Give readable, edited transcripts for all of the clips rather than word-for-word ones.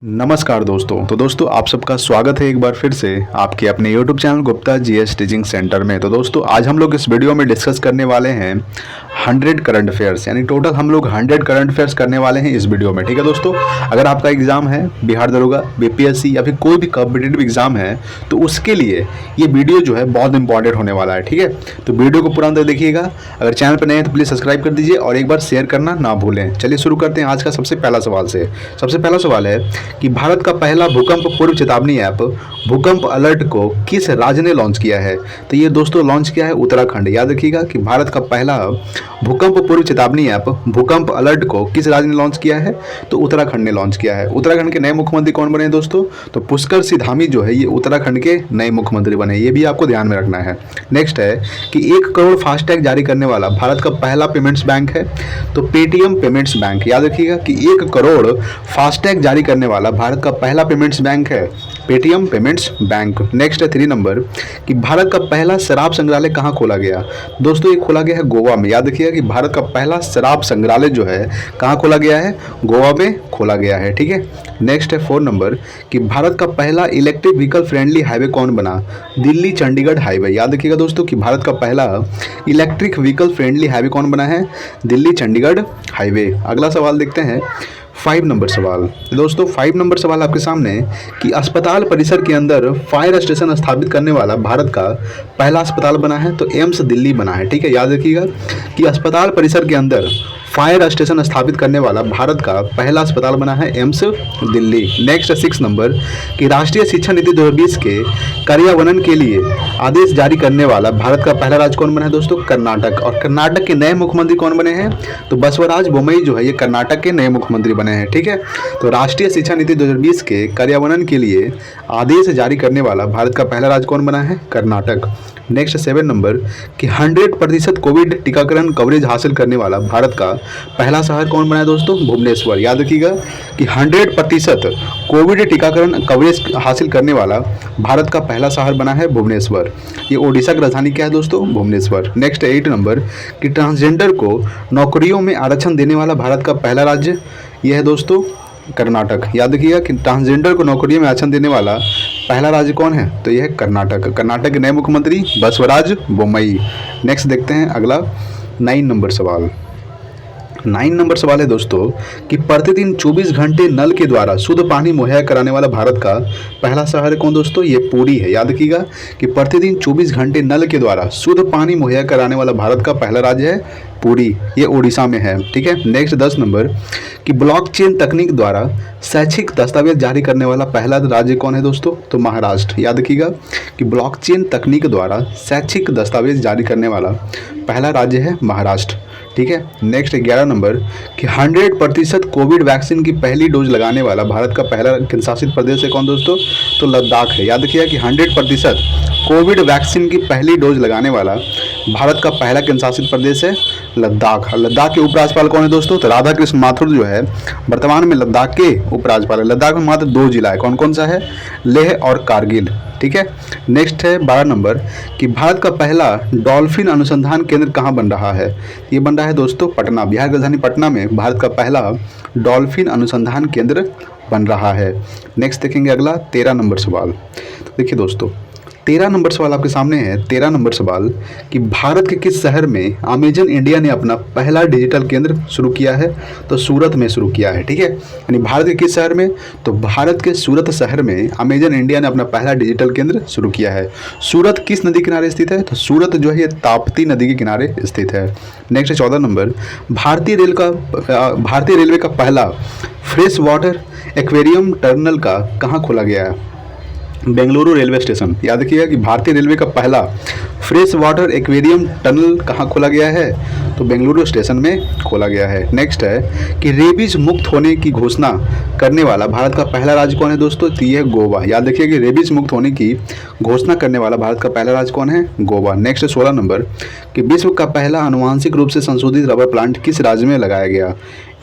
नमस्कार दोस्तों। तो दोस्तों आप सबका स्वागत है एक बार फिर से आपके अपने YouTube channel Gupta GS teaching centre में। तो दोस्तों आज हम लोग इस वीडियो में डिस्कस करने वाले हैं 100 करंट अफेयर्स, यानी टोटल हम लोग 100 करंट अफेयर्स करने वाले हैं इस वीडियो में। ठीक है दोस्तों, अगर आपका एग्जाम है बिहार दरोगा, बीपीएससी या फिर कोई भी कॉम्पिटिटिव एग्जाम है तो उसके लिए ये वीडियो जो है बहुत इंपॉर्टेंट होने वाला है। ठीक है, तो वीडियो को पूरा अंदर देखिएगा। अगर चैनल पर नए हैं तो प्लीज़ सब्सक्राइब कर दीजिए और एक बार शेयर करना ना भूलें। चलिए शुरू करते हैं आज का सबसे पहला सवाल से। सबसे पहला सवाल है कि भारत का पहला भूकंप पूर्व चेतावनी ऐप भूकंप अलर्ट को किस राज्य ने लॉन्च किया है? तो ये दोस्तों लॉन्च किया है उत्तराखंड। याद रखिएगा कि भारत का पहला भूकंप पूर्व चेतावनी ऐप भूकंप अलर्ट को किस राज्य ने लॉन्च किया है? तो उत्तराखंड ने लॉन्च किया है। उत्तराखंड के नए मुख्यमंत्री कौन बने दोस्तों? तो पुष्कर सिंह धामी जो है ये उत्तराखंड के नए मुख्यमंत्री बने। ये भी आपको ध्यान में रखना है। नेक्स्ट है कि 1 करोड़ फास्टैग जारी करने वाला भारत का पहला पेमेंट्स बैंक है? तो पेटीएम पेमेंट्स बैंक। याद रखिएगा कि 1 करोड़ फास्टैग जारी करने वाला भारत का पहला पेमेंट्स बैंक है पेटीएम पेमेंट्स बैंक। नेक्स्ट है 3 नंबर कि भारत का पहला शराब संग्रहालय कहाँ खोला गया? दोस्तों ये खोला गया है गोवा में। याद रखिएगा कि भारत का पहला शराब संग्रहालय जो है कहाँ खोला गया है? गोवा में खोला गया है। ठीक है, नेक्स्ट है 4 नंबर कि भारत का पहला इलेक्ट्रिक व्हीकल फ्रेंडली हाईवे कौन बना? दिल्ली चंडीगढ़ हाईवे। याद रखिएगा दोस्तों कि भारत का पहला इलेक्ट्रिक व्हीकल फ्रेंडली हाईवे कौन बना है? दिल्ली चंडीगढ़ हाईवे। अगला सवाल देखते हैं 5 नंबर सवाल। दोस्तों 5 नंबर सवाल आपके सामने कि अस्पताल परिसर के अंदर फायर स्टेशन स्थापित करने वाला भारत का पहला अस्पताल बना है? तो एम्स दिल्ली बना है। ठीक है, याद रखिएगा कि अस्पताल परिसर के अंदर फायर स्टेशन स्थापित करने वाला भारत का पहला अस्पताल बना है एम्स दिल्ली। नेक्स्ट 6 नंबर कि राष्ट्रीय शिक्षा नीति 2020 के कार्यान्वयन के लिए आदेश जारी करने वाला भारत का पहला राज्य कौन बना है दोस्तों? कर्नाटक। और कर्नाटक के नए मुख्यमंत्री कौन बने हैं? तो बसवराज बोम्मई जो है ये कर्नाटक के नए मुख्यमंत्री बने हैं। ठीक है, तो राष्ट्रीय शिक्षा नीति 2020 के कार्यान्वयन के लिए आदेश जारी करने वाला भारत का पहला राज्य कौन बना है? कर्नाटक। नेक्स्ट 7 नंबर कि 100% कोविड टीकाकरण कवरेज हासिल करने वाला भारत का पहला शहर कौन बना है दोस्तों? भुवनेश्वर। याद रखिएगा कि 100% कोविड टीकाकरण कवरेज हासिल करने वाला भारत का पहला शहर बना है भुवनेश्वर। ये ओडिशा की राजधानी क्या है दोस्तों? भुवनेश्वर। नेक्स्ट 8 नंबर कि ट्रांसजेंडर को नौकरियों में आरक्षण देने वाला भारत का पहला राज्य यह है दोस्तों कर्नाटक। याद रखिएगा कि ट्रांसजेंडर को नौकरियों में आरक्षण देने वाला पहला राज्य कौन है? तो यह है कर्नाटक। कर्नाटक के नए मुख्यमंत्री बसवराज बोम्मई। नेक्स्ट देखते हैं अगला 9 नंबर सवाल। 9 नंबर सवाल है दोस्तों कि प्रतिदिन 24 घंटे नल के द्वारा शुद्ध पानी मुहैया कराने वाला भारत का पहला शहर है कौन दोस्तों? ये पुरी है। याद रखिएगा कि प्रतिदिन 24 घंटे नल के द्वारा शुद्ध पानी मुहैया कराने वाला भारत का पहला राज्य है पुरी। ये ओडिशा में है। ठीक है, नेक्स्ट 10 नंबर कि ब्लॉकचेन तकनीक द्वारा शैक्षिक दस्तावेज जारी करने वाला पहला राज्य कौन है दोस्तों? तो महाराष्ट्र। याद रखिएगा कि ब्लॉकचेन तकनीक द्वारा शैक्षिक दस्तावेज जारी करने वाला पहला राज्य है महाराष्ट्र। ठीक है, नेक्स्ट 11 नंबर कि 100% कोविड वैक्सीन की पहली डोज लगाने वाला भारत का पहला केंद्र शासित प्रदेश है कौन दोस्तों? तो लद्दाख है। याद रखिएगा कि 100% कोविड वैक्सीन की पहली डोज लगाने वाला भारत का पहला केंद्र शासित प्रदेश है लद्दाख। लद्दाख के उपराज्यपाल कौन है दोस्तों? तो राधा कृष्ण माथुर जो है वर्तमान में लद्दाख के उपराज्यपाल है। लद्दाख में मात्र 2 जिला है, कौन कौन सा है? लेह और कारगिल। ठीक है, नेक्स्ट है 12 नंबर कि भारत का पहला डॉल्फिन अनुसंधान केंद्र कहाँ बन रहा है? ये बन रहा है दोस्तों पटना। बिहार की राजधानी पटना में भारत का पहला डॉल्फिन अनुसंधान केंद्र बन रहा है। नेक्स्ट देखेंगे अगला 13 नंबर सवाल। देखिए दोस्तों 13 नंबर सवाल आपके सामने है। 13 नंबर सवाल कि भारत के किस शहर में अमेजन इंडिया ने अपना पहला डिजिटल केंद्र शुरू किया है? तो सूरत में शुरू किया है। ठीक है, यानी भारत के किस शहर में? तो भारत के सूरत शहर में अमेजन इंडिया ने अपना पहला डिजिटल केंद्र शुरू किया है। सूरत किस नदी किनारे स्थित है? तो सूरत जो है ये ताप्ती नदी के किनारे स्थित है। नेक्स्ट 14 नंबर भारतीय रेलवे का पहला फ्रेश वाटर एक्वेरियम टर्मिनल का कहाँ खोला गया है? Bengaluru railway station. याद रखिएगा कि भारतीय रेलवे का पहला फ्रेश वाटर एक्वेरियम टनल कहाँ खोला गया है? तो बेंगलुरु स्टेशन में खोला गया है। नेक्स्ट है कि रेबीज मुक्त होने की घोषणा करने वाला भारत का पहला राज्य कौन है दोस्तों? तो ये है गोवा। याद रखिए कि रेबीज मुक्त होने की घोषणा करने वाला भारत का पहला राज्य कौन है? गोवा। नेक्स्ट 16 नंबर कि विश्व का पहला आनुवांशिक रूप से संशोधित रबर प्लांट किस राज्य में लगाया गया?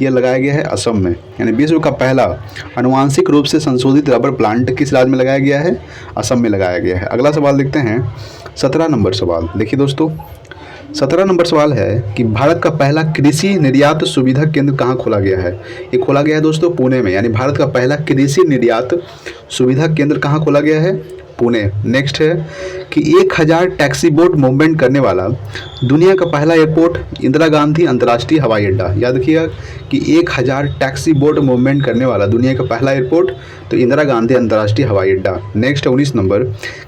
ये लगाया गया है असम में। यानी विश्व का पहला आनुवांशिक रूप से संशोधित रबर प्लांट किस राज्य में लगाया गया है? असम में लगाया गया है। अगला सवाल देखते हैं 17 नंबर सवाल। देखिए दोस्तों 17 नंबर सवाल है कि भारत का पहला कृषि निर्यात सुविधा केंद्र कहाँ खोला गया है। ये खोला गया है दोस्तों पुणे में, यानी भारत का पहला कृषि निर्यात सुविधा केंद्र कहाँ खोला गया है, पुणे। नेक्स्ट है कि 1000 टैक्सी बोट मूवमेंट करने वाला दुनिया का पहला एयरपोर्ट इंदिरा गांधी अंतर्राष्ट्रीय हवाई अड्डा। याद रखिएगा कि 1000 टैक्सी बोट मूवमेंट करने वाला दुनिया का पहला एयरपोर्ट तो इंदिरा गांधी अंतर्राष्ट्रीय हवाई अड्डा। नेक्स्ट है 19 नंबर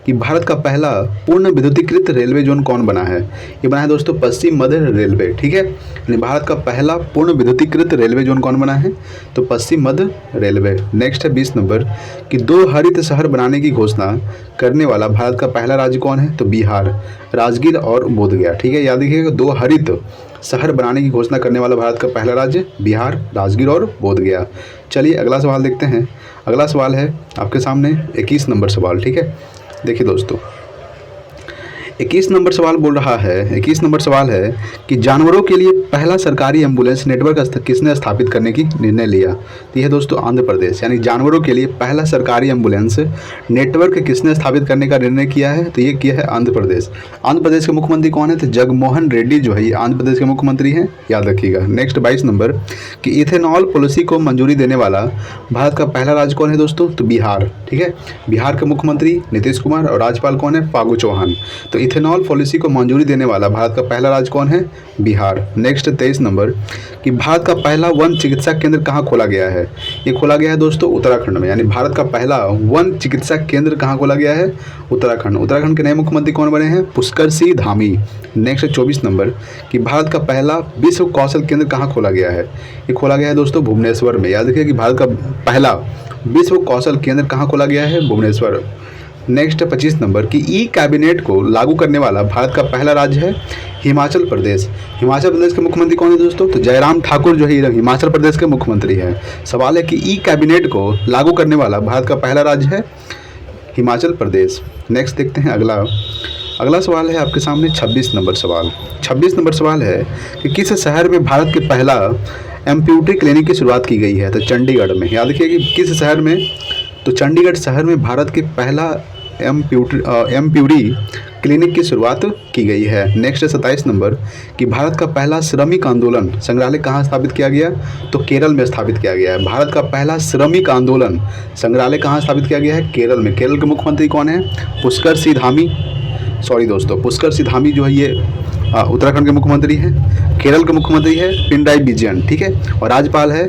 कि भारत का पहला पूर्ण विद्युतीकृत रेलवे जोन कौन बना है। ये बना है दोस्तों पश्चिम मध्य रेलवे, ठीक है। यानी भारत का पहला पूर्ण विद्युतीकृत रेलवे जोन कौन बना है, तो पश्चिम मध्य रेलवे। नेक्स्ट है 20 नंबर कि 2 हरित शहर बनाने की घोषणा करने वाला भारत का पहला राज्य कौन है, तो बिहार, राजगीर और बोधगया, ठीक है। याद रखिएगा 2 हरित शहर बनाने की घोषणा करने वाला भारत का पहला राज्य बिहार, राजगीर और बोधगया। चलिए अगला सवाल देखते हैं। अगला सवाल है आपके सामने 21 नंबर सवाल, ठीक है। देखिए दोस्तों 21 नंबर सवाल बोल रहा है, 21 नंबर सवाल है कि जानवरों के लिए पहला सरकारी एम्बुलेंस नेटवर्क किसने स्थापित करने की निर्णय लिया। तो यह दोस्तों आंध्र प्रदेश, यानी जानवरों के लिए पहला सरकारी एम्बुलेंस नेटवर्क किसने स्थापित करने का निर्णय किया है, तो ये किया है आंध्र प्रदेश। आंध्र प्रदेश के मुख्यमंत्री कौन है, तो जगनमोहन रेड्डी जो है ये आंध्र प्रदेश के मुख्यमंत्री हैं, याद रखिएगा। नेक्स्ट 22 नंबर कि इथेनॉल पॉलिसी को मंजूरी देने वाला भारत का पहला राज्य कौन है दोस्तों, तो बिहार, ठीक है। बिहार के मुख्यमंत्री नीतीश कुमार और राज्यपाल कौन है, फागू चौहान। तो इथेनॉल पॉलिसी को मंजूरी देने वाला भारत का पहला राज्य कौन है, बिहार। नेक्स्ट 23 नंबर कि भारत का पहला वन चिकित्सा केंद्र कहाँ खोला गया है। ये खोला गया है दोस्तों उत्तराखंड में, यानी भारत का पहला वन चिकित्सा केंद्र कहाँ खोला गया है, उत्तराखंड। उत्तराखंड के नए मुख्यमंत्री कौन बने हैं, पुष्कर सिंह धामी। नेक्स्ट 24 नंबर कि भारत का पहला विश्व कौशल केंद्र कहाँ खोला गया है। ये खोला गया है दोस्तों भुवनेश्वर में। याद रखिए कि भारत का पहला विश्व कौशल केंद्र कहाँ खोला गया है, भुवनेश्वर। नेक्स्ट 25 नंबर कि ई कैबिनेट को लागू करने वाला भारत का पहला राज्य है हिमाचल प्रदेश। हिमाचल प्रदेश के मुख्यमंत्री कौन है दोस्तों, तो जयराम ठाकुर जो है हिमाचल प्रदेश के मुख्यमंत्री हैं। सवाल है कि ई कैबिनेट को लागू करने वाला भारत का पहला राज्य है हिमाचल प्रदेश। नेक्स्ट देखते हैं अगला सवाल है आपके सामने 26 नंबर सवाल। 26 नंबर सवाल है कि किस शहर में भारत के पहला एम्प्यूटरी क्लिनिक की शुरुआत की गई है, तो चंडीगढ़ में। याद रखिए कि किस शहर में, तो चंडीगढ़ शहर में भारत के पहला एम्प्यूटरी क्लिनिक की शुरुआत की गई है। नेक्स्ट 27 नंबर कि भारत का पहला श्रमिक आंदोलन संग्रहालय कहाँ स्थापित किया गया, तो केरल में स्थापित किया गया है। भारत का पहला श्रमिक आंदोलन संग्रहालय कहाँ स्थापित किया गया है, केरल में। केरल के मुख्यमंत्री कौन है, पुष्कर सिंह धामी। सॉरी दोस्तों, पुष्कर सिंह धामी जो है ये उत्तराखंड के मुख्यमंत्री हैं। केरल के मुख्यमंत्री है पिनराई विजयन, ठीक है। और राज्यपाल है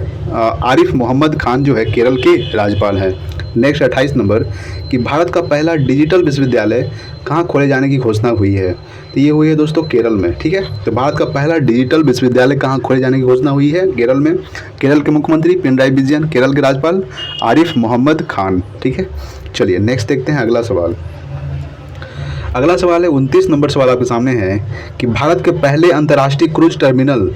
आरिफ मोहम्मद खान जो है केरल के राज्यपाल हैं। नेक्स्ट 28 नंबर कि भारत का पहला डिजिटल विश्वविद्यालय कहाँ खोले जाने की घोषणा हुई है, तो ये हुई है दोस्तों केरल में, ठीक है। तो भारत का पहला डिजिटल विश्वविद्यालय कहाँ खोले जाने की घोषणा हुई है, केरल में। केरल के मुख्यमंत्री पिनराई विजयन, केरल के राज्यपाल आरिफ मोहम्मद खान, ठीक है। चलिए नेक्स्ट देखते हैं अगला सवाल। अगला सवाल है 29 नंबर सवाल आपके सामने है कि भारत के पहले अंतर्राष्ट्रीय क्रूज टर्मिनल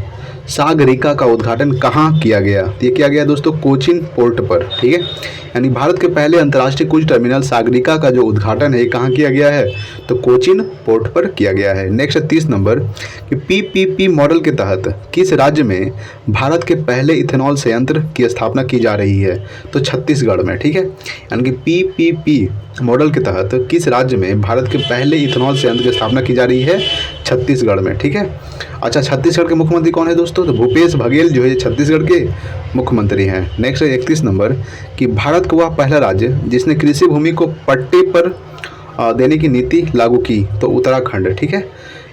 सागरिका का उद्घाटन कहाँ किया गया। तो ये किया गया दोस्तों कोचीन पोर्ट पर, ठीक है। यानी भारत के पहले अंतर्राष्ट्रीय क्रूज टर्मिनल सागरिका का जो उद्घाटन है कहाँ किया गया है, तो कोचीन पोर्ट पर किया गया है। नेक्स्ट 30 नंबर कि पीपीपी मॉडल के तहत किस राज्य में भारत के पहले इथेनॉल संयंत्र की स्थापना की जा रही है, तो छत्तीसगढ़ में, ठीक है। यानी कि पीपीपी मॉडल के तहत किस राज्य में भारत के पहले इथेनॉल संयंत्र की स्थापना की जा रही है, छत्तीसगढ़ में, ठीक है। अच्छा, छत्तीसगढ़ के मुख्यमंत्री कौन है दोस्तों, तो भूपेश बघेल जो है छत्तीसगढ़ के मुख्यमंत्री हैं। नेक्स्ट 31 नंबर कि भारत का वह पहला राज्य जिसने कृषि भूमि को पट्टे पर देने की नीति लागू की, तो उत्तराखंड, ठीक है।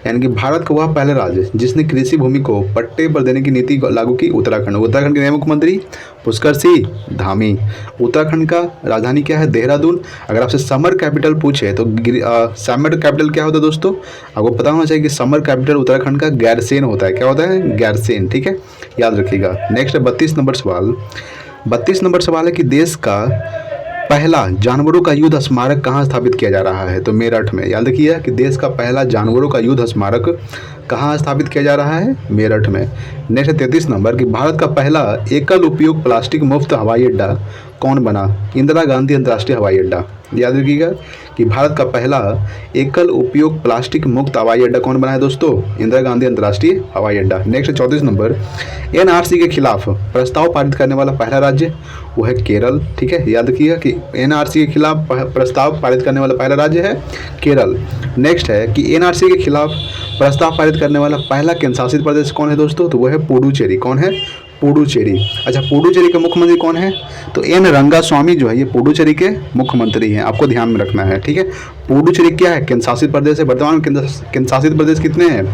यानी कि भारत का वह पहला राज्य जिसने कृषि भूमि को पट्टे पर देने की नीति लागू की, उत्तराखंड। उत्तराखंड के नए मुख्यमंत्री पुष्कर सिंह धामी। उत्तराखंड का राजधानी क्या है, देहरादून। अगर आपसे समर कैपिटल पूछे तो समर कैपिटल क्या होता है दोस्तों, आपको पता होना चाहिए कि समर कैपिटल उत्तराखंड का गैरसेन होता है। क्या होता है, गैरसेन, ठीक है, याद रखिएगा। नेक्स्ट 32 नंबर सवाल। 32 नंबर सवाल है कि देश का पहला जानवरों का युद्ध स्मारक कहाँ स्थापित किया जा रहा है, तो मेरठ में। याद रखिए कि देश का पहला जानवरों का युद्ध स्मारक कहाँ स्थापित किया जा रहा है, मेरठ में। नेक्स्ट 33 नंबर कि भारत का पहला एकल उपयोग प्लास्टिक मुक्त हवाई अड्डा कौन बना, इंदिरा गांधी अंतर्राष्ट्रीय हवाई अड्डा। याद रखिएगा कि भारत का पहला एकल उपयोग प्लास्टिक मुक्त हवाई अड्डा कौन बना है दोस्तों, इंदिरा गांधी अंतर्राष्ट्रीय हवाई अड्डा। नेक्स्ट 34 नंबर एनआरसी के खिलाफ प्रस्ताव पारित करने वाला पहला राज्य वो है केरल, ठीक है। याद रखिएगा कि एनआरसी के खिलाफ प्रस्ताव पारित करने वाला पहला राज्य है केरल। नेक्स्ट है कि एनआरसी के खिलाफ प्रस्ताव पारित पारित करने वाला पहला केंद्र शासित प्रदेश कौन है दोस्तों? तो वो है पुडुचेरी। कौन है? पुडुचेरी। अच्छा, पुडुचेरी के मुख्यमंत्री कौन है? तो एन रंगास्वामी जो है ये पुडुचेरी के मुख्यमंत्री हैं, आपको ध्यान में रखना है। ठीक है, पुडुचेरी क्या है? केंद्र शासित प्रदेश है। वर्तमान में केंद्र शासित प्रदेश कितने हैं?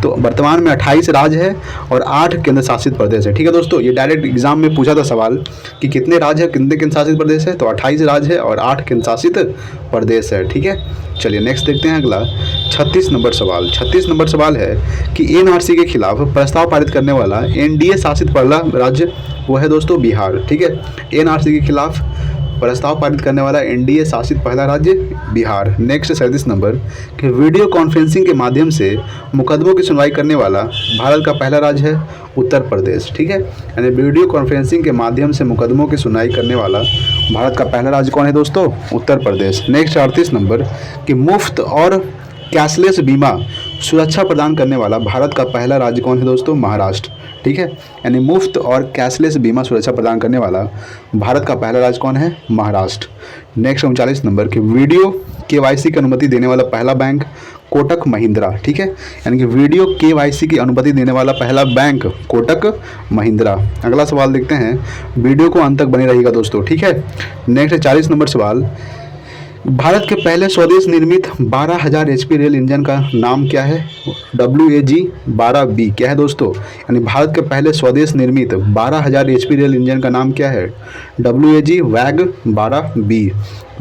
तो वर्तमान में 28 राज्य है और 8 केंद्र शासित प्रदेश है। ठीक है दोस्तों, ये डायरेक्ट एग्जाम में पूछा था सवाल कि कितने राज्य है, कितने केंद्र शासित प्रदेश है? तो 28 राज्य है और 8 केंद्र शासित प्रदेश है। ठीक है, चलिए नेक्स्ट देखते हैं अगला 36 नंबर सवाल। 36 नंबर सवाल है कि एनआरसी के खिलाफ प्रस्ताव पारित करने वाला एनडीए शासित पहला राज्य वो है दोस्तों बिहार। ठीक है, एनआरसी के खिलाफ प्रस्ताव पारित करने वाला एनडीए शासित पहला राज्य बिहार। नेक्स्ट 37 नंबर कि वीडियो कॉन्फ्रेंसिंग के माध्यम से मुकदमों की सुनवाई करने वाला भारत का पहला राज्य है उत्तर प्रदेश। ठीक है, यानी वीडियो कॉन्फ्रेंसिंग के माध्यम से मुकदमों की सुनवाई करने वाला भारत का पहला राज्य कौन है दोस्तों? उत्तर प्रदेश। नेक्स्ट 38 नंबर कि मुफ्त और कैशलेस बीमा सुरक्षा प्रदान करने वाला भारत का पहला राज्य कौन है दोस्तों? महाराष्ट्र। ठीक है, यानी मुफ्त और कैशलेस बीमा सुरक्षा प्रदान करने वाला भारत का पहला राज्य कौन है? महाराष्ट्र। नेक्स्ट 39 नंबर कि वीडियो केवाईसी की अनुमति देने वाला पहला बैंक कोटक महिंद्रा। ठीक है, यानी कि वीडियो केवाईसी की अनुमति देने वाला पहला बैंक कोटक महिंद्रा। अगला सवाल देखते हैं, वीडियो को अंत तक बने रहिएगा दोस्तों। ठीक है, नेक्स्ट 40 नंबर सवाल, भारत के पहले स्वदेश निर्मित 12,000 HP रेल इंजन का नाम क्या है? WAG-12B क्या है दोस्तों? यानी भारत के पहले स्वदेश निर्मित 12,000 HP रेल इंजन का नाम क्या है? WAG-12B।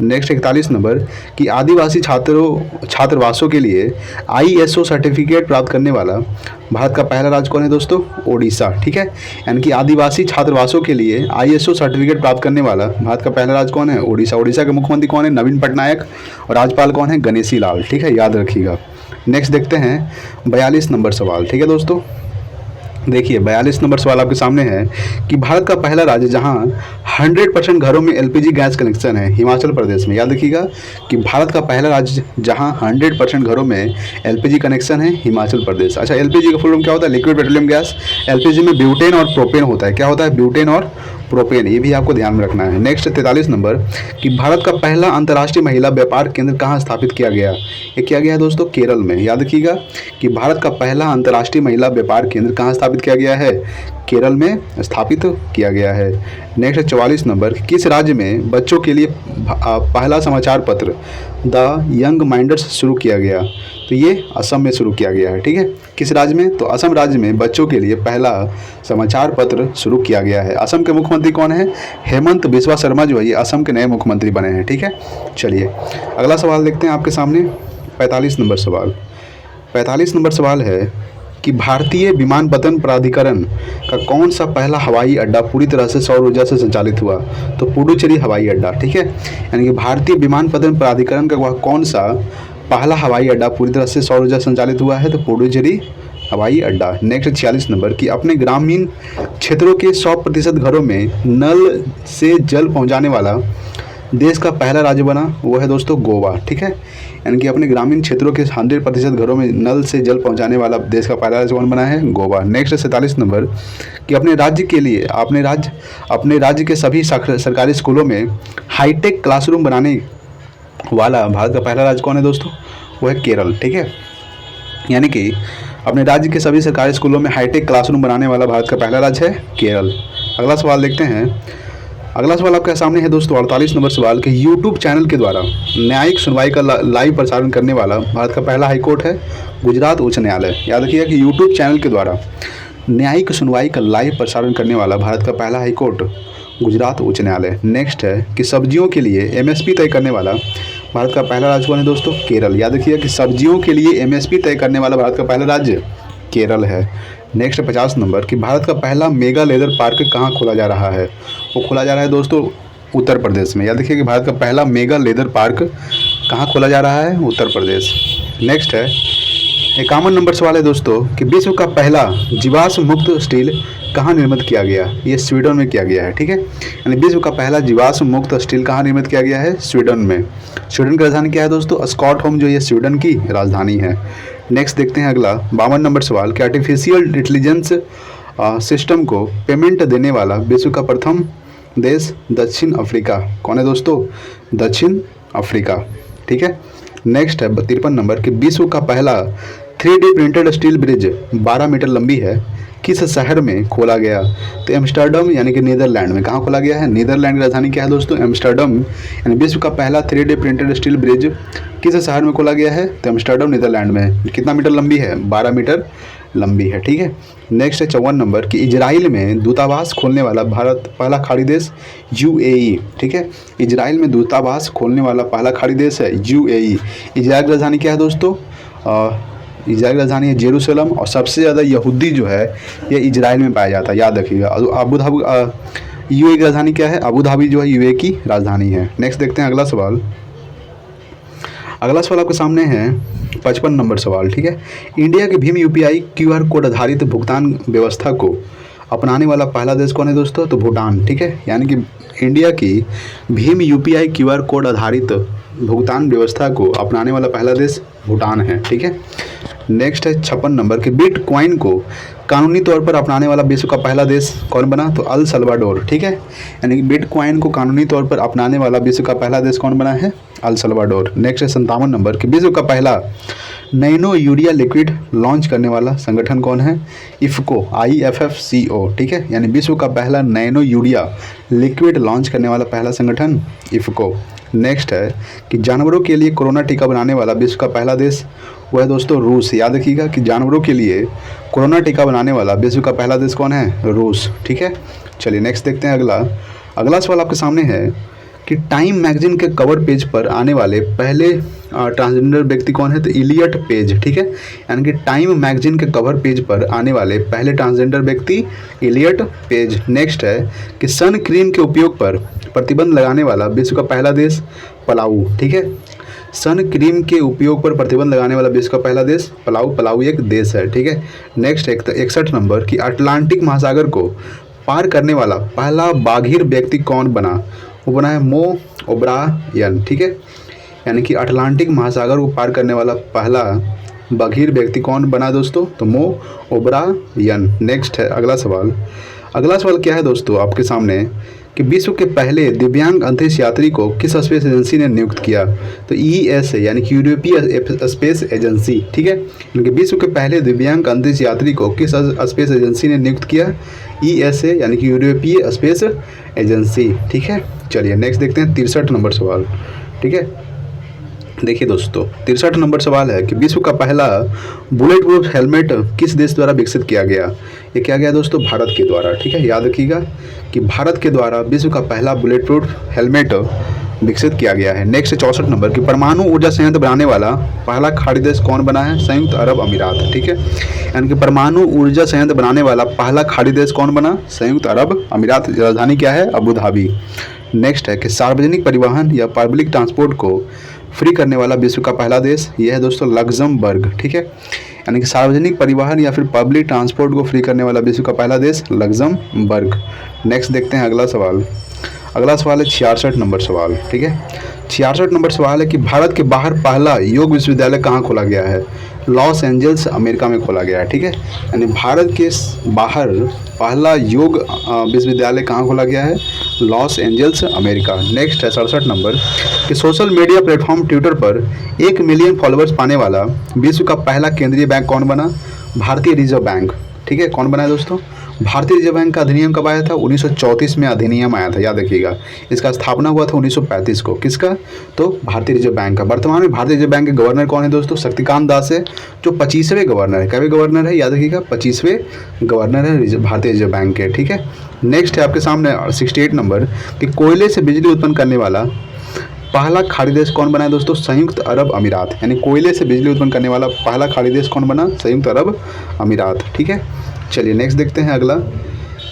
नेक्स्ट 41 नंबर कि आदिवासी छात्रावासों के लिए ISO सर्टिफिकेट प्राप्त करने वाला भारत का पहला राज्य कौन है दोस्तों? ओडिशा। ठीक है, यानी कि आदिवासी छात्रावासों के लिए ISO सर्टिफिकेट प्राप्त करने वाला भारत का पहला राज्य कौन है? ओडिशा। ओडिशा के मुख्यमंत्री कौन है? नवीन पटनायक। और राज्यपाल कौन है? गणेशी लाल। ठीक है, याद रखिएगा। नेक्स्ट देखते हैं 42 नंबर सवाल। ठीक है दोस्तों, देखिए 42 नंबर सवाल आपके सामने है कि भारत का पहला राज्य जहां 100% घरों में LPG गैस कनेक्शन है, हिमाचल प्रदेश में। याद रखिएगा कि भारत का पहला राज्य जहां 100% घरों में LPG कनेक्शन है, हिमाचल प्रदेश। अच्छा, LPG का फुल फॉर्म क्या होता है? Liquid petroleum gas. LPG में ब्यूटेन और प्रोपेन होता है। क्या होता है? ब्यूटेन और प्रोपेन, ये भी आपको ध्यान में रखना है। नेक्स्ट 43 नंबर कि भारत का पहला अंतर्राष्ट्रीय महिला व्यापार केंद्र कहाँ स्थापित किया गया? ये किया गया है दोस्तों केरल में। याद रखिएगा कि भारत का पहला अंतर्राष्ट्रीय महिला व्यापार केंद्र कहाँ स्थापित किया गया है? केरल में स्थापित किया गया है। नेक्स्ट 44 नंबर, किस राज्य में बच्चों के लिए पहला समाचार पत्र द यंग माइंडर्स शुरू किया गया? तो ये असम में शुरू किया गया है। ठीक है, किस राज्य में? तो असम राज्य में बच्चों के लिए पहला समाचार पत्र शुरू किया गया है। असम के मुख्यमंत्री कौन है? हेमंत बिस्वा शर्मा जो है ये असम के नए मुख्यमंत्री बने हैं। ठीक है, चलिए अगला सवाल देखते हैं आपके सामने 45 नंबर सवाल। 45 नंबर सवाल है कि भारतीय विमानपत्तन प्राधिकरण का कौन सा पहला हवाई अड्डा पूरी तरह से सौर ऊर्जा से संचालित हुआ? तो पुडुचेरी हवाई अड्डा। ठीक है, यानी कि भारतीय विमानपत्तन प्राधिकरण का वह कौन सा पहला हवाई अड्डा पूरी तरह से सौर ऊर्जा संचालित हुआ है? तो पुडुचेरी हवाई अड्डा। नेक्स्ट 46 नंबर कि अपने ग्रामीण क्षेत्रों के 100% घरों में नल से जल पहुंचाने वाला देश का पहला राज्य बना, वो है दोस्तों गोवा। ठीक है, यानी कि अपने ग्रामीण क्षेत्रों के 100% घरों में नल से जल पहुंचाने वाला देश का पहला राज्य कौन बना है? गोवा। नेक्स्ट 47 नंबर कि अपने राज्य के लिए अपने राज्य के सभी सरकारी स्कूलों में हाईटेक क्लासरूम बनाने वाला भारत का पहला राज्य कौन है दोस्तों? वो है केरल। ठीक है, यानी कि अपने राज्य के सभी सरकारी स्कूलों में हाईटेक क्लासरूम बनाने वाला भारत का पहला राज्य है केरल। अगला सवाल देखते हैं। अगला सवाल आपके सामने है दोस्तों 48 नंबर सवाल कि यूट्यूब चैनल के द्वारा न्यायिक सुनवाई का लाइव प्रसारण करने वाला भारत का पहला हाईकोर्ट है गुजरात उच्च न्यायालय। याद रखिएगा कि यूट्यूब चैनल के द्वारा न्यायिक सुनवाई का लाइव प्रसारण करने वाला भारत का पहला हाईकोर्ट गुजरात उच्च न्यायालय। नेक्स्ट है कि सब्जियों के लिए MSP तय करने वाला भारत का पहला राज्य कौन है दोस्तों? केरल। याद रखिएगा कि सब्जियों के लिए MSP तय करने वाला भारत का पहला राज्य केरल है। नेक्स्ट 50 नंबर कि भारत का पहला मेगा लेदर पार्क कहाँ खोला जा रहा है? वो खोला जा रहा है दोस्तों उत्तर प्रदेश में। याद रखिए कि भारत का पहला मेगा लेदर पार्क कहाँ खोला जा रहा है? उत्तर प्रदेश। नेक्स्ट है 51 नंबर सवाल है दोस्तों कि विश्व का पहला जीवाश्म मुक्त स्टील कहाँ निर्मित किया गया? ये स्वीडन में किया गया है। ठीक है, यानी विश्व का पहला जीवाश्म मुक्त स्टील कहाँ निर्मित किया गया है? स्वीडन में। स्वीडन की राजधानी क्या है दोस्तों? स्टॉकहोम जो ये स्वीडन की राजधानी है। नेक्स्ट देखते हैं अगला 52 नंबर सवाल कि आर्टिफिशियल इंटेलिजेंस सिस्टम को पेमेंट देने वाला विश्व का प्रथम देश दक्षिण अफ्रीका कौन है दोस्तों? दक्षिण अफ्रीका। ठीक है, नेक्स्ट है 53 नंबर कि विश्व का पहला 3D printed steel bridge 12 metre लंबी है किस शहर में खोला गया? तो एम्स्टर्डम यानी कि नीदरलैंड में। कहाँ खोला गया है? नीदरलैंड की राजधानी क्या है दोस्तों? एम्स्टर्डम। यानी विश्व का पहला 3D प्रिंटेड स्टील ब्रिज किस शहर में खोला गया है? तो एम्स्टर्डम नीदरलैंड में। कितना मीटर लंबी है? 12 मीटर लंबी है। ठीक है। नेक्स्ट है 54 नंबर कि इजराइल में दूतावास खोलने वाला भारत पहला खाड़ी देश UAE। ठीक है। इजराइल में दूतावास खोलने वाला पहला खाड़ी देश है UAE। इजराइल की राजधानी क्या है दोस्तों? इजराइल की राजधानी है जेरूसलम। और सबसे ज़्यादा यहूदी जो है ये इजराइल में पाया जाता है, याद रखिएगा। अबू धाबी UAE की राजधानी क्या है? अबू धाबी जो है UAE की राजधानी है। नेक्स्ट देखते हैं अगला सवाल। अगला सवाल आपके सामने है 55 नंबर सवाल। ठीक है। इंडिया के भीम UPI QR कोड आधारित भुगतान व्यवस्था को अपनाने वाला पहला देश कौन है दोस्तों? तो भूटान। ठीक है। यानी कि इंडिया की भीम UPI QR कोड आधारित भुगतान व्यवस्था को अपनाने वाला पहला देश भूटान है। ठीक है। नेक्स्ट है 56 नंबर कि बिटकॉइन को कानूनी तौर पर अपनाने वाला विश्व का पहला देश कौन बना? तो अल सल्वाडोर। ठीक है। यानी कि बिटकॉइन को कानूनी तौर पर अपनाने वाला विश्व का पहला देश कौन बना है? El Salvador. नेक्स्ट है 57 नंबर कि विश्व का पहला नैनो यूरिया लिक्विड लॉन्च करने वाला संगठन कौन है? इफ्को IFFCO। ठीक है। यानी विश्व का पहला नैनो यूरिया लिक्विड लॉन्च करने वाला पहला संगठन इफ्को। नेक्स्ट है कि जानवरों के लिए कोरोना टीका बनाने वाला विश्व का पहला देश वो है दोस्तों रूस। याद रखिएगा कि जानवरों के लिए कोरोना टीका बनाने वाला विश्व का पहला देश कौन है? रूस। ठीक है। चलिए नेक्स्ट देखते हैं अगला सवाल आपके सामने है कि टाइम मैगजीन के कवर पेज पर आने वाले पहले ट्रांसजेंडर व्यक्ति कौन है? तो इलियट पेज। ठीक है। यानी कि टाइम मैगजीन के कवर पेज पर आने वाले पहले ट्रांसजेंडर व्यक्ति इलियट पेज। नेक्स्ट है कि सन क्रीम के उपयोग पर प्रतिबंध लगाने वाला विश्व का पहला देश पलाऊ। ठीक है। सन क्रीम के उपयोग पर प्रतिबंध लगाने वाला विश्व का पहला देश पलाऊ एक देश है। ठीक है। नेक्स्ट है 61 नंबर कि अटलांटिक महासागर को पार करने वाला पहला बाघिर व्यक्ति कौन बना? वो बना है मो ओब्रायन। ठीक है। यानी कि अटलांटिक महासागर को पार करने वाला पहला बाघिर व्यक्ति कौन बना दोस्तों? तो मो ओब्रायन। नेक्स्ट है अगला सवाल क्या है दोस्तों आपके सामने कि विश्व के पहले दिव्यांग अंतरिक्ष यात्री को किस स्पेस एजेंसी ने नियुक्त किया? तो ESA यानी कि यूरोपीय स्पेस एजेंसी। ठीक है। यानी कि विश्व के पहले दिव्यांग अंतरिक्ष यात्री को किस स्पेस एजेंसी ने नियुक्त किया? ESA यानी कि यूरोपीय स्पेस एजेंसी। ठीक है। चलिए नेक्स्ट देखते हैं 63 नंबर सवाल। ठीक है। देखिए दोस्तों 63 नंबर सवाल है कि विश्व का पहला बुलेट प्रूफ हेलमेट किस देश द्वारा विकसित किया गया? ये क्या गया दोस्तों? भारत के द्वारा। ठीक है। याद रखिएगा कि भारत के द्वारा विश्व का पहला बुलेट प्रूफ हेलमेट विकसित किया गया है। नेक्स्ट 64 नंबर कि परमाणु ऊर्जा संयंत्र बनाने वाला पहला खाड़ी देश कौन बना है? संयुक्त अरब अमीरात। ठीक है। यानी कि परमाणु ऊर्जा संयंत्र बनाने वाला पहला खाड़ी देश कौन बना? संयुक्त अरब अमीरात। राजधानी क्या है? Abu Dhabi. नेक्स्ट है कि सार्वजनिक परिवहन या पब्लिक ट्रांसपोर्ट को फ्री करने वाला विश्व का पहला देश यह है दोस्तों लग्जमबर्ग। ठीक है। यानी कि सार्वजनिक परिवहन या फिर पब्लिक ट्रांसपोर्ट को फ्री करने वाला विश्व का पहला देश लग्जमबर्ग। नेक्स्ट देखते हैं अगला सवाल है 66 नंबर सवाल। ठीक है। 66 नंबर सवाल है कि भारत के बाहर पहला योग विश्वविद्यालय कहाँ खोला गया है? लॉस एंजल्स अमेरिका में खोला गया है। ठीक है। यानी भारत के बाहर पहला योग विश्वविद्यालय कहाँ खोला गया है? Los Angeles America. नेक्स्ट है 67 नंबर कि सोशल मीडिया प्लेटफॉर्म ट्विटर पर 1 मिलियन फॉलोअर्स पाने वाला विश्व का पहला केंद्रीय बैंक कौन बना? भारतीय रिजर्व बैंक। ठीक है। कौन बना है दोस्तों? भारतीय रिजर्व बैंक का अधिनियम कब आया था? 1934 में अधिनियम आया था, याद रखिएगा। इसका स्थापना हुआ था 1935 को। किसका? तो भारतीय रिजर्व बैंक का। वर्तमान में भारतीय रिजर्व बैंक के गवर्नर कौन है दोस्तों? शक्तिकांत दास है, जो 25वें गवर्नर है। कौन गवर्नर है? याद रखिएगा 25वें गवर्नर है भारतीय रिजर्व बैंक के। ठीक है। नेक्स्ट है आपके सामने 68 नंबर कि कोयले से बिजली उत्पन्न करने वाला पहला खाड़ी देश कौन बना है दोस्तों? संयुक्त अरब अमीरात। यानी कोयले से बिजली उत्पन्न करने वाला पहला खाड़ी देश कौन बना? संयुक्त अरब अमीरात। ठीक है। चलिए नेक्स्ट देखते हैं अगला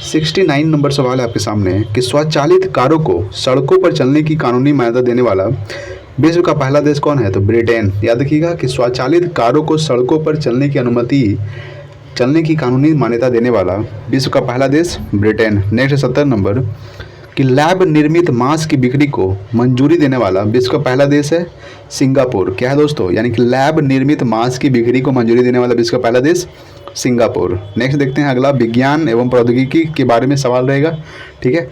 69 नंबर सवाल है आपके सामने कि स्वचालित कारों को सड़कों पर चलने की कानूनी मान्यता देने वाला विश्व का पहला देश कौन है? तो ब्रिटेन। याद रखिएगा कि स्वचालित कारों को सड़कों पर चलने की कानूनी मान्यता देने वाला विश्व का पहला देश ब्रिटेन। नेक्स्ट 70 नंबर कि लैब निर्मित मांस की बिक्री को मंजूरी देने वाला विश्व का पहला देश है सिंगापुर। क्या है दोस्तों? यानी कि लैब निर्मित मांस की बिक्री को मंजूरी देने वाला विश्व का पहला देश सिंगापुर। नेक्स्ट देखते हैं अगला विज्ञान एवं प्रौद्योगिकी के बारे में सवाल रहेगा। ठीक है।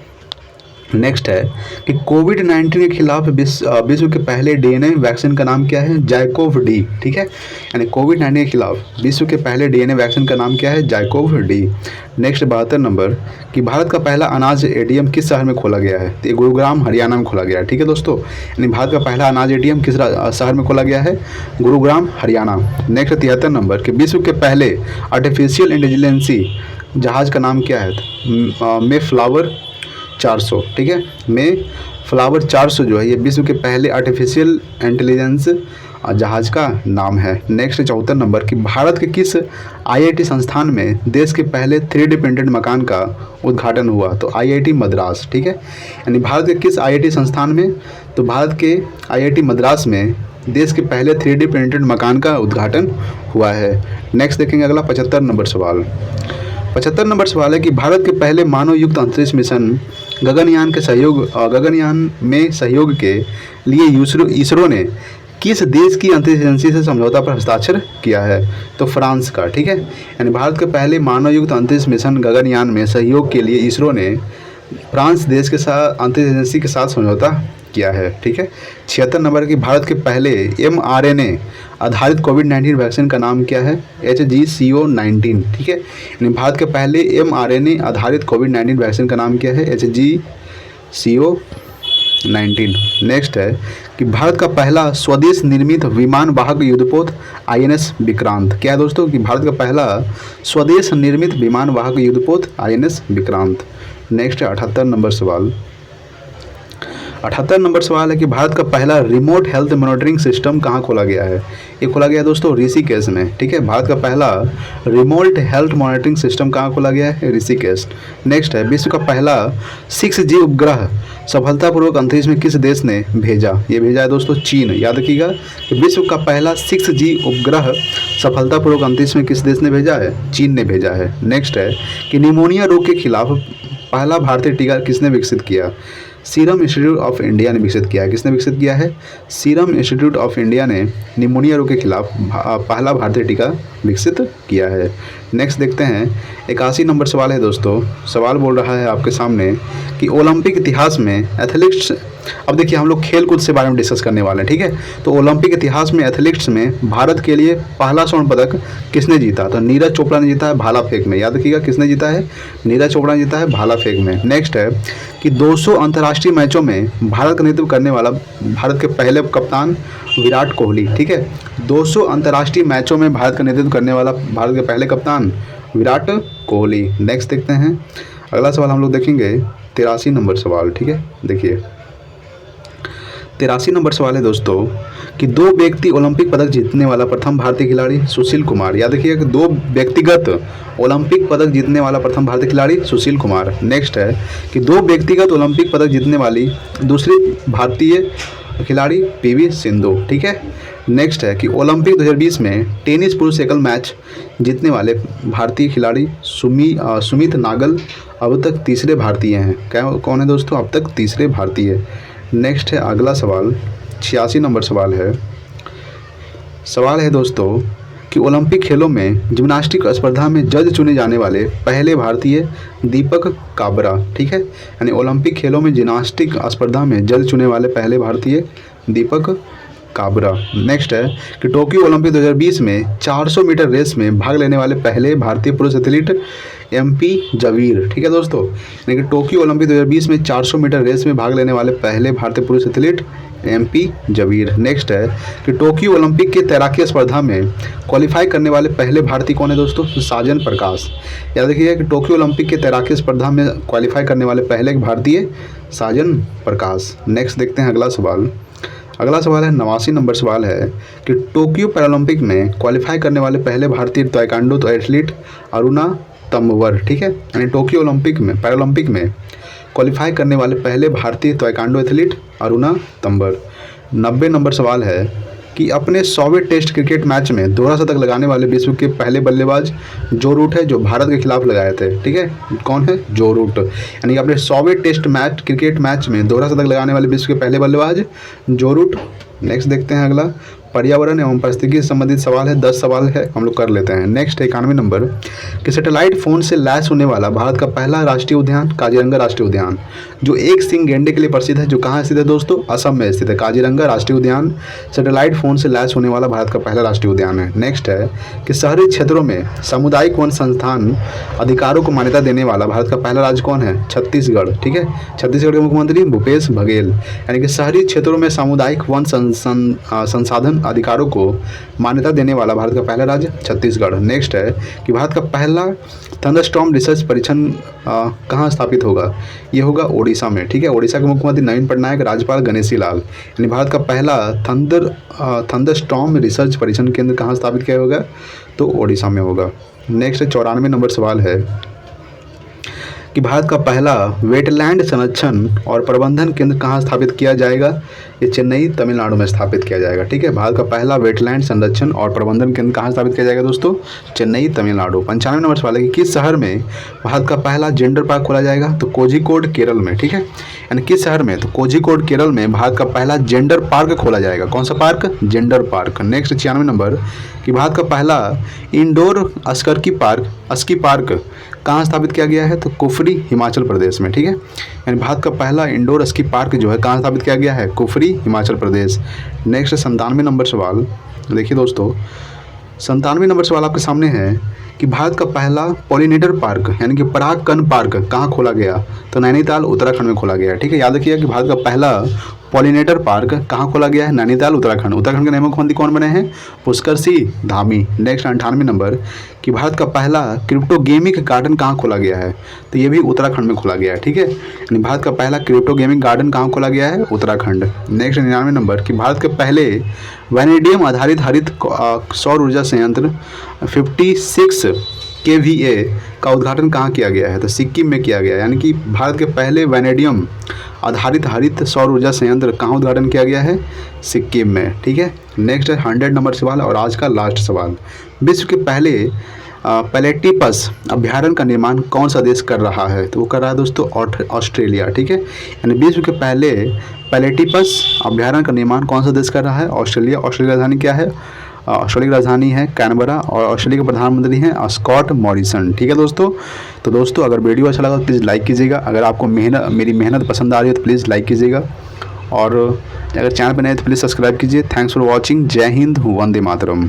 नेक्स्ट है कि कोविड-19 के खिलाफ विश्व के पहले डीएनए वैक्सीन का नाम क्या है? जाइकोव डी। ठीक है, यानी कोविड-19 के खिलाफ विश्व के पहले डीएनए वैक्सीन का नाम क्या है? जाइकोव डी। नेक्स्ट 72 नंबर कि भारत का पहला अनाज एटीएम किस शहर में खोला गया है? तो ये गुरुग्राम हरियाणा में खोला गया है। ठीक है दोस्तों, यानी भारत का पहला अनाज एटीएम किस शहर में खोला गया है? गुरुग्राम हरियाणा। नेक्स्ट 73 नंबर कि विश्व के पहले आर्टिफिशियल इंटेलिजेंसी जहाज़ का नाम क्या है? मे फ्लावर 400। ठीक है, में फ्लावर 400 जो है ये विश्व के पहले आर्टिफिशियल इंटेलिजेंस जहाज़ का नाम है। नेक्स्ट 74 नंबर कि भारत के किस आईआईटी संस्थान में देश के पहले 3D प्रिंटेड मकान का उद्घाटन हुआ? तो आईआईटी मद्रास। ठीक है, यानी भारत के किस आईआईटी संस्थान में? तो भारत के आईआईटी मद्रास में देश के पहले 3D प्रिंटेड मकान का उद्घाटन हुआ है। नेक्स्ट देखेंगे अगला 75 नंबर सवाल। 75 नंबर सवाल है कि भारत के पहले मानव युक्त अंतरिक्ष मिशन गगनयान में सहयोग के लिए इसरो ने किस देश की अंतरिक्ष एजेंसी से समझौता पर हस्ताक्षर किया है? तो फ्रांस का। ठीक है, यानी भारत के पहले मानव युक्त अंतरिक्ष मिशन गगनयान में सहयोग के लिए इसरो ने फ्रांस देश के साथ अंतरिक्ष एजेंसी के साथ समझौता किया है। ठीक है, 76 नंबर की भारत के पहले mRNA आधारित कोविड-19 वैक्सीन का नाम क्या है? HGCO19। ठीक है, यानी भारत के पहले mRNA आधारित कोविड-19 वैक्सीन का नाम क्या है? HGCO19। नेक्स्ट है कि भारत का पहला स्वदेश निर्मित विमान वाहक युद्धपोत INS विक्रांत। क्या है दोस्तों? कि भारत का पहला स्वदेश निर्मित विमान वाहक युद्धपोत INS विक्रांत। नेक्स्ट है 78 नंबर सवाल। 78 नंबर सवाल है कि भारत का पहला रिमोट हेल्थ मॉनिटरिंग सिस्टम कहाँ खोला गया है? ये खोला गया है दोस्तों ऋषिकेश में। ठीक है, भारत का पहला रिमोट हेल्थ मॉनिटरिंग सिस्टम कहाँ खोला गया है? ऋषिकेश। नेक्स्ट है विश्व का पहला 6G उपग्रह सफलतापूर्वक अंतरिक्ष में किस देश ने भेजा? ये भेजा है दोस्तों चीन। याद रखिएगा कि विश्व का पहला 6G उपग्रह सफलतापूर्वक अंतरिक्ष में किस देश ने भेजा है? चीन ने भेजा है। नेक्स्ट है कि निमोनिया रोग के खिलाफ पहला भारतीय टीका किसने विकसित किया? सीरम इंस्टीट्यूट ऑफ इंडिया ने विकसित किया है। किसने विकसित किया है? सीरम इंस्टीट्यूट ऑफ इंडिया ने निमोनिया रोग के खिलाफ पहला भारतीय टीका विकसित किया है। नेक्स्ट देखते हैं 81 नंबर सवाल है दोस्तों। सवाल बोल रहा है आपके सामने कि ओलंपिक इतिहास में एथलेटिक्स, अब देखिए हम लोग खेल कूद से बारे में डिस्कस करने वाले हैं। ठीक है, तो ओलंपिक इतिहास में एथलेटिक्स में भारत के लिए पहला स्वर्ण पदक किसने जीता? तो नीरज चोपड़ा ने जीता है भाला फेंक में। याद रखिएगा किसने जीता है? नीरज चोपड़ा ने जीता है भाला फेंक में। नेक्स्ट है कि 200 अंतर्राष्ट्रीय मैचों में भारत का नेतृत्व करने वाला भारत के पहले कप्तान विराट कोहली। ठीक है, 200 अंतर्राष्ट्रीय मैचों में भारत का नेतृत्व करने वाला भारत के पहले कप्तान विराट कोहली। नेक्स्ट देखते हैं अगला सवाल हम लोग देखेंगे 83 नंबर सवाल। ठीक है, देखिए 83 नंबर सवाल है दोस्तों कि 2 व्यक्ति ओलंपिक पदक जीतने वाला प्रथम भारतीय खिलाड़ी सुशील कुमार। याद रखिएगा कि 2 व्यक्तिगत ओलंपिक पदक जीतने वाला प्रथम भारतीय खिलाड़ी सुशील कुमार। नेक्स्ट है कि 2 व्यक्तिगत ओलंपिक पदक जीतने वाली दूसरी भारतीय खिलाड़ी PV सिंधु। ठीक है, नेक्स्ट है कि ओलंपिक 2020 में टेनिस पुरुष एकल मैच जीतने वाले भारतीय खिलाड़ी सुमित नागल अब तक तीसरे भारतीय हैं। क्या कौन है दोस्तों? अब तक तीसरे भारतीय। नेक्स्ट है अगला सवाल 86 नंबर सवाल है दोस्तों कि ओलंपिक खेलों में जिम्नास्टिक स्पर्धा में जज चुने जाने वाले पहले भारतीय दीपक काबरा। ठीक है, यानी ओलंपिक खेलों में जिम्नास्टिक स्पर्धा में जज चुने वाले पहले भारतीय दीपक काबरा। नेक्स्ट है कि टोक्यो ओलंपिक 2020 में 400 मीटर रेस में भाग लेने वाले पहले भारतीय पुरुष एथलीट MP जवीर। ठीक है दोस्तों, यानी कि टोक्यो ओलंपिक 2020 में 400 मीटर रेस में भाग लेने वाले पहले भारतीय पुरुष एथलीट MP जवीर। नेक्स्ट है कि टोक्यो ओलंपिक के तैराकी स्पर्धा में क्वालिफाई करने वाले पहले भारतीय कौन है दोस्तों? साजन प्रकाश। याद रखिएगा कि टोक्यो ओलंपिक के तैराकी स्पर्धा में क्वालिफाई करने वाले पहले भारतीय साजन प्रकाश। नेक्स्ट देखते हैं अगला सवाल है 89 नंबर सवाल है कि टोक्यो पैरालंपिक में क्वालिफाई करने वाले पहले भारतीय ताइक्वांडो एथलीट अरुणा तंवर। ठीक है, यानी टोक्यो पैरालंपिक में क्वालिफाई करने वाले पहले भारतीय taekwondo athlete Aruna Tanwar. 90 number सवाल है कि अपने 100वें टेस्ट क्रिकेट मैच में दोहरा शतक लगाने वाले विश्व के पहले बल्लेबाज जो रूट है, जो भारत के खिलाफ लगाए थे। ठीक है, कौन है? जो रूट। यानी अपने 100वें टेस्ट क्रिकेट मैच में दोहरा शतक लगाने वाले विश्व के पहले बल्लेबाज जो रूट। नेक्स्ट देखते हैं अगला पर्यावरण एवं पारिस्थितिकी से संबंधित सवाल है, 10 सवाल है, हम लोग कर लेते हैं। नेक्स्ट 91 नंबर कि सैटेलाइट फ़ोन से लैस होने वाला भारत का पहला राष्ट्रीय उद्यान काजीरंगा राष्ट्रीय उद्यान, जो एक सींग गैंडे के लिए प्रसिद्ध है, जो कहाँ स्थित है दोस्तों? असम में स्थित है। काजीरंगा राष्ट्रीय उद्यान सैटेलाइट फ़ोन से लैस होने वाला भारत का पहला राष्ट्रीय उद्यान है। नेक्स्ट है कि शहरी क्षेत्रों में सामुदायिक वन संस्थान अधिकारों को मान्यता देने वाला भारत का पहला राज्य कौन है? छत्तीसगढ़। ठीक है, छत्तीसगढ़ के मुख्यमंत्री भूपेश बघेल। यानी कि शहरी क्षेत्रों में सामुदायिक वन संसाधन अधिकारों को मान्यता देने वाला भारत का पहला राज्य छत्तीसगढ़। नेक्स्ट है कि भारत का पहला थंडरस्टॉर्म रिसर्च परीक्षण कहाँ स्थापित होगा? ये होगा ओडिशा में। ठीक है, ओडिशा के मुख्यमंत्री नवीन पटनायक, राज्यपाल गणेशी लाल। यानी भारत का पहला थंडरस्टॉर्म रिसर्च परीक्षण केंद्र कहाँ स्थापित किया होगा? तो ओडिशा में होगा। नेक्स्ट 94 नंबर सवाल है कि भारत का पहला वेटलैंड संरक्षण और प्रबंधन केंद्र कहाँ स्थापित किया जाएगा? ये चेन्नई तमिलनाडु में स्थापित किया जाएगा। ठीक है, भारत का पहला वेटलैंड संरक्षण और प्रबंधन केंद्र कहाँ स्थापित किया जाएगा दोस्तों? चेन्नई तमिलनाडु। 95 नंबर सवाल है कि किस शहर में भारत का पहला जेंडर पार्क खोला जाएगा? तो कोझिकोड केरल में। ठीक है, यानी किस शहर में? तो कोझिकोड केरल में भारत का पहला जेंडर पार्क खोला जाएगा। कौन सा park? Gender park. Next 96 number कि भारत का पहला इंडोर स्की पार्क कहाँ स्थापित किया गया है? तो कुफरी हिमाचल प्रदेश में। ठीक है, यानी भारत का पहला इंडोर स्की पार्क जो है कहाँ स्थापित किया गया है? कुफरी हिमाचल प्रदेश। नेक्स्ट 97 नंबर सवाल देखिए दोस्तों, 97 नंबर सवाल आपके सामने है कि भारत का पहला पॉलिनेटर पार्क यानी कि परागकण पार्क कहाँ खोला गया? तो नैनीताल उत्तराखंड में खोला गया है। ठीक है, याद रखिएगा कि भारत का पहला पॉलिनेटर पार्क कहाँ खोला गया है? नैनीताल उत्तराखंड। उत्तराखंड के नए मुख्यमंत्री कौन बने हैं? पुष्कर सिंह धामी। नेक्स्ट 98 नंबर कि भारत का पहला क्रिप्टो गेमिंग गार्डन कहाँ खोला गया है? तो ये भी उत्तराखंड में खोला गया है। ठीक है, यानी भारत का पहला क्रिप्टो गेमिंग गार्डन कहाँ खोला गया है? उत्तराखंड। नेक्स्ट 99 नंबर कि भारत के पहले वैनेडियम आधारित हरित सौर ऊर्जा संयंत्र 56 kVA का उद्घाटन कहाँ किया गया है? तो सिक्किम में किया गया है। यानी कि भारत के पहले वैनेडियम आधारित हरित सौर ऊर्जा संयंत्र कहाँ उद्घाटन किया गया है? सिक्किम में। ठीक है, नेक्स्ट 100 नंबर सवाल और आज का लास्ट सवाल, विश्व के पहले प्लेटिपस अभ्यारण्य का निर्माण कौन सा देश कर रहा है? तो वो कर रहा है दोस्तों ऑस्ट्रेलिया। ठीक है, यानी विश्व के पहले प्लेटिपस अभ्यारण्य का निर्माण कौन सा देश कर रहा है? ऑस्ट्रेलिया। ऑस्ट्रेलिया की राजधानी क्या है? ऑस्ट्रेलिया की राजधानी है कैनबरा और ऑस्ट्रेलिया के प्रधानमंत्री हैं स्कॉट मॉरिसन। ठीक है दोस्तों, तो दोस्तों अगर वीडियो अच्छा लगा तो प्लीज़ लाइक कीजिएगा। अगर आपको मेरी मेहनत पसंद आ रही है तो प्लीज़ लाइक कीजिएगा और अगर चैनल पर नए तो प्लीज़ सब्सक्राइब कीजिए। Thanks for watching. जय हिंद, वंदे मातरम।